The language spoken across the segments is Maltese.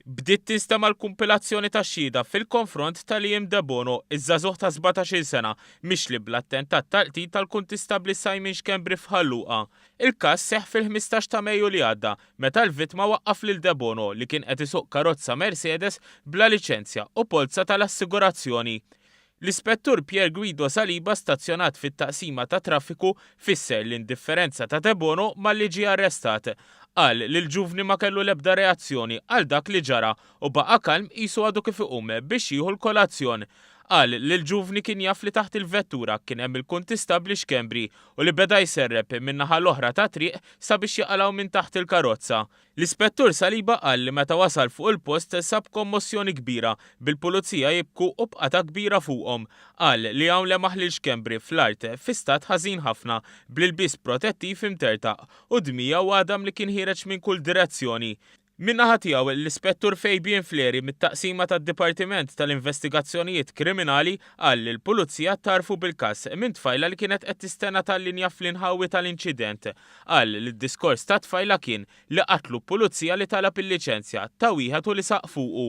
Bdiet tinstema l-kumpilazzjoni ta' xhieda fil-konfront tal-Liam Debono, iż-żagħżugħ ta' 17-il sena, mixli bl-attentat tal-qtil tal-kuntistabbli Simon Xkembri f'Ħalluqa. Il-każ seħħ fil-15 ta' Mejju li għadda, meta l-vittma waqqaf lil Debono li kien qed isuq karozza Mercedes bla liċenzja u polza tal-assigurazzjoni. L-Ispettur Pier Guido Saliba, stazzjonat fit-taqsima ta' traffiku, fisser l-indifferenza ta' Debono malli ġie arrestat. Qal li l-ġuvni ma kellu l-ebda reazzjoni għal dak li ġara u baqa' kalm qisu għadu kif iqum biex jieħu l-kolazzjon. Qal li l-ġuvni kien jaf li taħt il-vettura kien hemm il-kuntistabbli Xkembri u li beda jserreb min-naħa l-oħra ta' triq sabiex jaqalgħu minn taħt il-karozza. L-Ispettur Saliba qal li meta wasal fuq il-post sab kommozzjoni kbira bil-pulizija jibku u bqata kbira fuqhom. Qal li hawn lemaħ lil Xkembri fl-art fi stat ħażin ħafna bl-ilbies protettiv imtertaq u dmija u għadam li kien ħireġ minn kull direzzjoni. Min-naħa tiegħu l-Ispettur Fabian Fleri mit-taqsima tad-Dipartiment tal-Investigazzjonijiet Kriminali qal li l-Pulizija tarfu bil-każ minn tfajla li kienet qed tistenna tal-linja fl-inħawi tal-inċident. Qal li d-diskors ta' tfajla kien li qatlu pulizija li talab il-liċenzja ta' wieħed u li saq fuqu.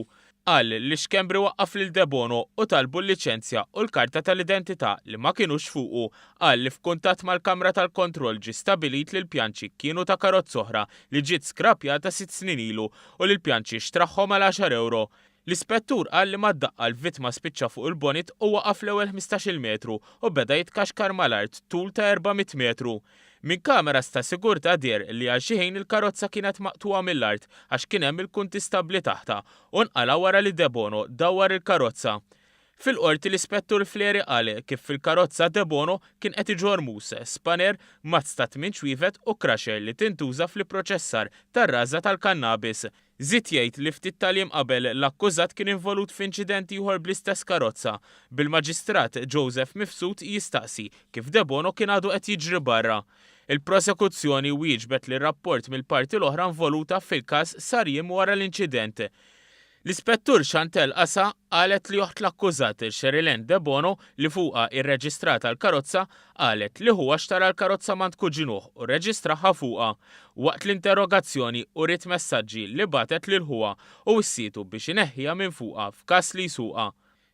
Qal li Xkembri waqqaf lil Debono u talbu l-liċenzja u l-karta tal-identità li ma kienux fuqu. Qal li f'kuntatt mal-Kamra tal-Kontroll ġie stabbilit li l-pjanċi kienu ta' karozza oħra li ġiet skrappjata 6 snin ilu u li l-pjanċi xtraħħom għal 10 euro. L-Ispettur qal li mad-daqqa l-vittma spiċċa fuq il-bonit u waqaf l-ewwel 15-il metru u beda jitkaxkar mal-art tul ta' 400 metru. Min kameras ta' sigurtà dier li għal xi ħin il-karozza kienet maqtuwa mill-art għax kien hemm il-kuntistabbli taħta u nqala wara li Debono dawwar il-karozza. Fil-qorti l-Ispettur Fleri qal kif fil-karozza Debono kien qed iġormus, spaner, mazz ta' 8 xwiefet u crusher li tintuża fil-proċessar tar-raża tal-kannabis. Żied jgħid li ftit tal-jiem qabel l-akkużat kien involut f'inċident ieħor bl-istess karozza. Bil-Maġistrat Joseph Mifsud jistaqsi kif Debono kien għadu qed jiġri barra. Il-prosekuzzjoni wieġbet li r-rapport mill-parti l-oħra involuta fil-każ sar jiem wara l-inċident. L-Ispettur Chantel Qasa qalet li joħt l-akkużat Sherilyn Debono li fuqha irreġistrata l-karozza qalet li huwa xtara l-karozza mand kuġinuh u rreġistraha fuqha. Waqt l-interrogazzjoni uriet messaġġi li batet lil huwa u issietu biex ineħħiha minn fuqha f'każ li jsuqha.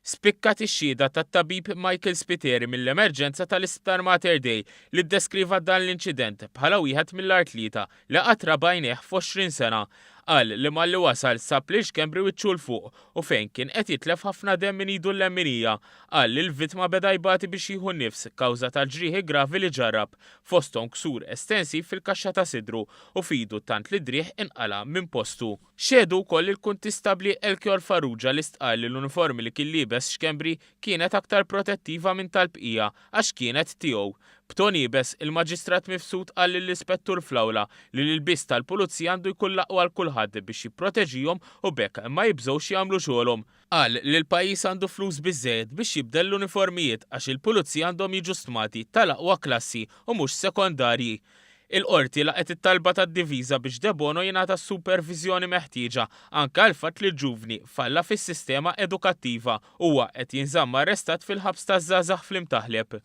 Spikkat ix-xhieda tat-tabib Michael Spiteri mill-emerġenza tal-Isptar Mater Dei li ddeskriva dan l-inċident bħala wieħed mill-artlieta li qatra bajnejh f'20 sena. Qal li malli wasal sab li Xkembri wiċċu l fuq u fejn kien qed jitlef ħafna demm min idu l-lemminija. Qal li l-vittma beda jbati biex jieħu nnifs kawża tal-ġrieħi gravi li ġarrab, fosthom ksur estensiv fil-kaxxa ta' sidru u fidu tant li drieħ inqala minn postu. Xedu wkoll il-kuntistabbli Elkjor Farrugia li stqal li l-uniformi li kien liebes Xkembri kienet aktar protettiva minn tal-bqija għax kienet tiegħu. B'ton ibes il-Maġistrat Mifsud qal lill-Ispettur fl-awla li l-ilbies tal-Pulizija għandu jkun laqwa għal kulħadd biex jipproteġihom u bekk ma jibżgħux jagħmlu xogħolhom. Qal li l-pajjiż għandu flus biżżejjed biex jibdel l-uniformijiet għax il-Pulizija għandhom jiġu stmati tal-aqwa klassi u mhux sekondarji. Il-qorti laqet it-talba tad-diviża biex Debono jingħata s-supervizjoni meħtieġa anke għal fatt li l-ġuvni falla fis-sistema edukattiva huwa qed jinżamm arrestat fil-ħabs taż-żgħażagħ fl-imtaħleb.